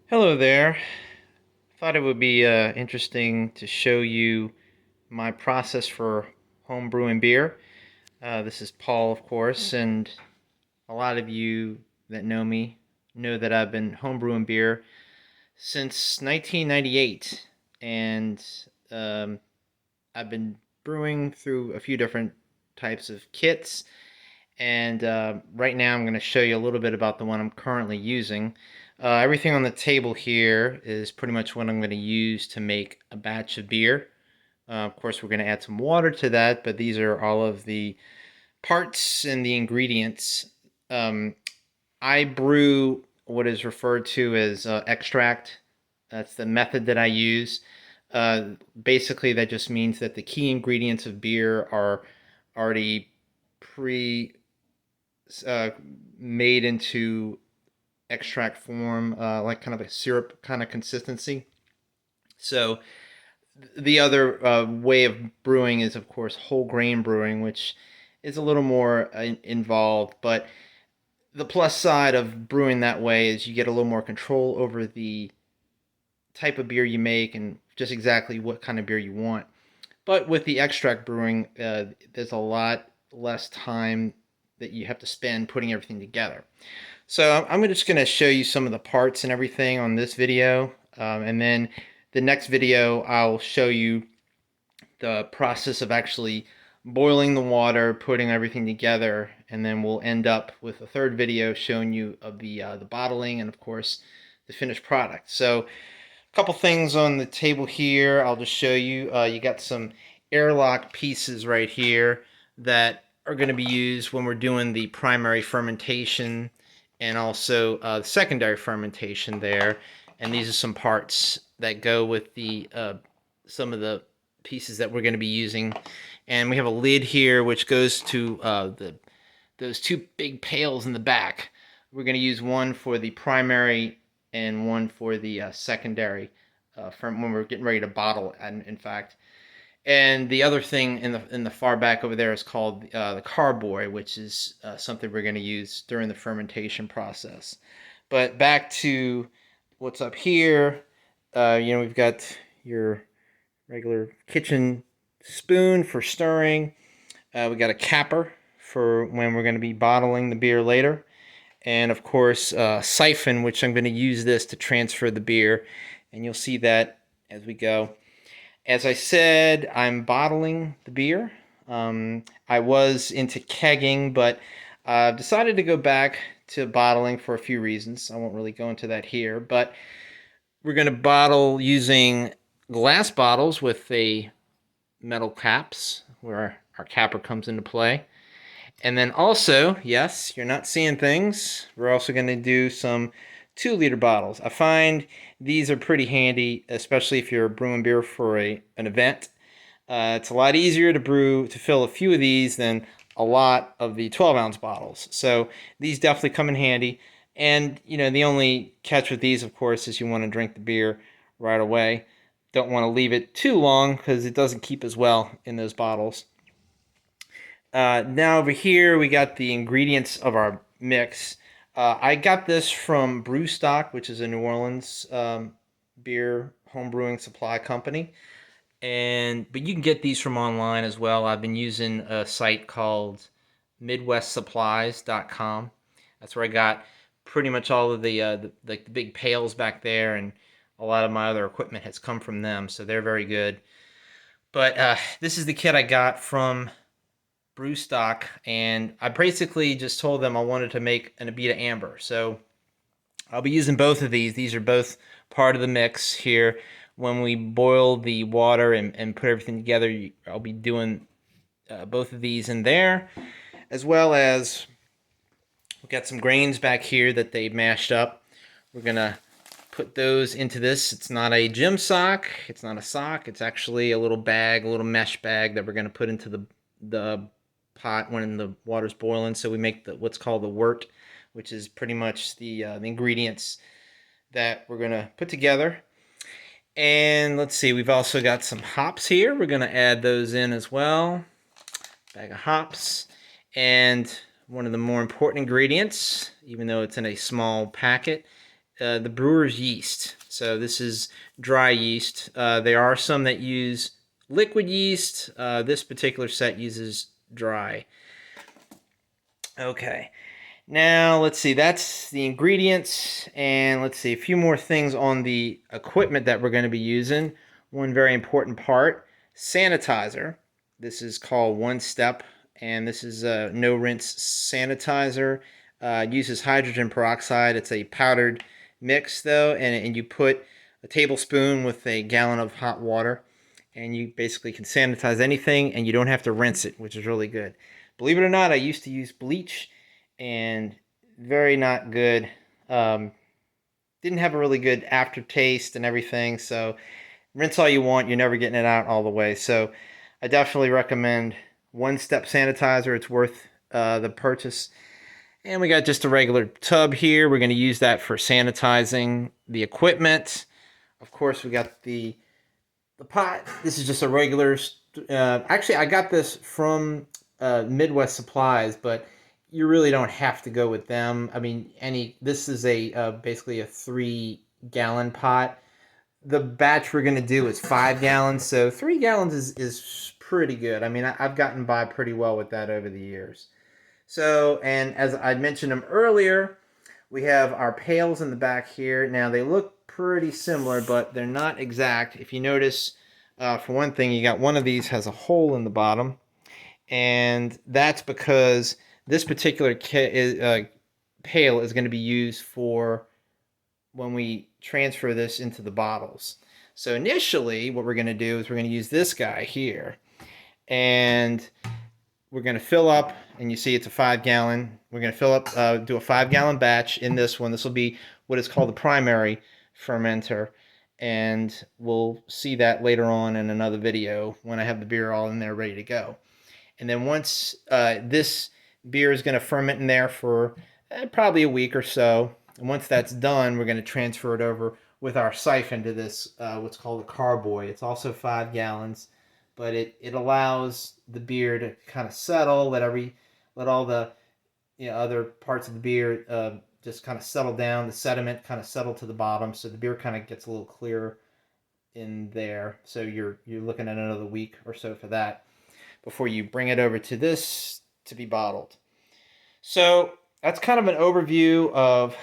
Hello there. Thought it would be interesting to show you my process for home brewing beer. This is Paul, of course, and a lot of you that know me know that I've been home brewing beer since 1998, and um, I've been brewing through a few different types of kits. And right now, I'm going to show you a little bit about the one I'm currently using. Everything on the table here is pretty much what I'm going to use to make a batch of beer. Of course, we're going to add some water to that, but these are all of the parts and the ingredients. Um, I brew what is referred to as extract. That's the method that I use. Basically, that just means that the key ingredients of beer are already pre uh, made into extract form, like kind of a syrup kind of consistency. So the other way of brewing is, of course, whole grain brewing, which is a little more involved. But the plus side of brewing that way is you get a little more control over the type of beer you make and just exactly what kind of beer you want. But with the extract brewing, there's a lot less time that you have to spend putting everything together. So I'm just going to show you some of the parts and everything on this video. And then the next video, I'll show you the process of actually boiling the water, putting everything together, and then we'll end up with a third video showing you of the bottling and, of course, the finished product. So a couple things on the table here. I'll just show you. You got some airlock pieces right here that are going to be used when we're doing the primary fermentation and also secondary fermentation there. And these are some parts that go with the some of the pieces that we're going to be using. And we have a lid here which goes to those two big pails in the back. We're going to use one for the primary and one for the secondary from when we're getting ready to bottle. And in fact, and the other thing in the far back over there is called the carboy, which is something we're going to use during the fermentation process. But back to what's up here. We've got your regular kitchen spoon for stirring. We got a capper for when we're going to be bottling the beer later. And of course, siphon, which I'm going to use this to transfer the beer. And you'll see that as we go. As I said, I'm bottling the beer. I was into kegging, but I've decided to go back to bottling for a few reasons. I won't really go into that here, but we're going to bottle using glass bottles with a metal caps where our capper comes into play. And then also, yes, you're not seeing things. We're also going to do some 2-liter bottles. I find these are pretty handy, especially if you're brewing beer for an event. It's a lot easier to fill a few of these than a lot of the 12-ounce bottles. So these definitely come in handy. And, the only catch with these, of course, is you want to drink the beer right away. Don't want to leave it too long because it doesn't keep as well in those bottles. Now over here we got the ingredients of our mix. I got this from Brewstock, which is a New Orleans beer homebrewing supply company, but you can get these from online as well. I've been using a site called MidwestSupplies.com. That's where I got pretty much all of the big pails back there, and a lot of my other equipment has come from them, so they're very good. But this is the kit I got from Brewstock, and I basically just told them I wanted to make an Abita Amber. So I'll be using both of these. These are both part of the mix here. When we boil the water and put everything together, I'll be doing both of these in there, as well as we've got some grains back here that they mashed up. We're going to put those into this. It's not a gym sock. It's not a sock. It's actually a little bag, a little mesh bag that we're going to put into the pot when the water's boiling. So we make what's called the wort, which is pretty much the ingredients that we're going to put together. And let's see, we've also got some hops here. We're going to add those in as well. Bag of hops. And one of the more important ingredients, even though it's in a small packet, the brewer's yeast. So this is dry yeast. There are some that use liquid yeast. This particular set uses dry. Okay. Now, let's see, that's the ingredients, and let's see, a few more things on the equipment that we're going to be using. One very important part, sanitizer. This is called One Step, and this is a no-rinse sanitizer. It uses hydrogen peroxide. It's a powdered mix, though, and you put a tablespoon with a gallon of hot water, and you basically can sanitize anything, and you don't have to rinse it, which is really good. Believe it or not, I used to use bleach, and very not good. Didn't have a really good aftertaste and everything. So rinse all you want, you're never getting it out all the way. So I definitely recommend One Step sanitizer. It's worth the purchase. And we got just a regular tub here. We're going to use that for sanitizing the equipment. Of course, we got the pot. This is just a regular. Actually, I got this from Midwest Supplies, but you really don't have to go with them. I mean, this is a basically a 3-gallon pot. The batch we're going to do is 5 gallons, so 3 gallons is pretty good. I mean, I've gotten by pretty well with that over the years. So, and as I mentioned them earlier, we have our pails in the back here. Now, they look pretty similar, but they're not exact. If you notice, for one thing, you got one of these has a hole in the bottom, and that's because this particular pail is going to be used for when we transfer this into the bottles. So initially, what we're going to do is we're going to use this guy here, and we're going to fill up, and you see it's a 5-gallon. We're going to fill up, do a 5-gallon batch in this one. This will be what is called the primary fermenter, and we'll see that later on in another video when I have the beer all in there ready to go. And then once this beer is going to ferment in there for probably a week or so, and once that's done, we're going to transfer it over with our siphon to this, what's called a carboy. It's also 5 gallons, but it allows the beer to kind of settle, let all the other parts of the beer just kind of settle down, the sediment kind of settle to the bottom, so the beer kind of gets a little clearer in there. So you're looking at another week or so for that before you bring it over to this to be bottled. So that's kind of an overview of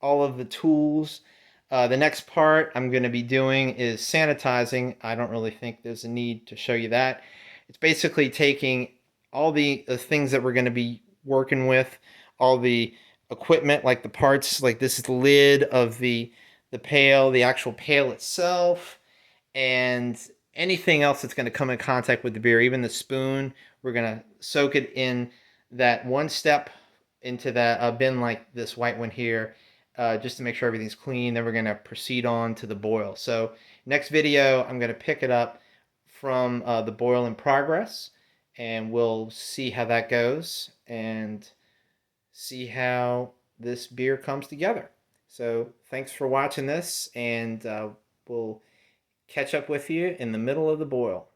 all of the tools. The next part I'm going to be doing is sanitizing. I don't really think there's a need to show you that. It's basically taking all the things that we're going to be working with, all the equipment, like the parts, like this is the lid of the pail, the actual pail itself, and anything else that's going to come in contact with the beer, even the spoon. We're going to soak it in that One Step into that bin like this white one here, just to make sure everything's clean. Then we're going to proceed on to the boil. So next video, I'm going to pick it up from the boil in progress, and we'll see how that goes and see how this beer comes together. So thanks for watching this, and we'll catch up with you in the middle of the boil.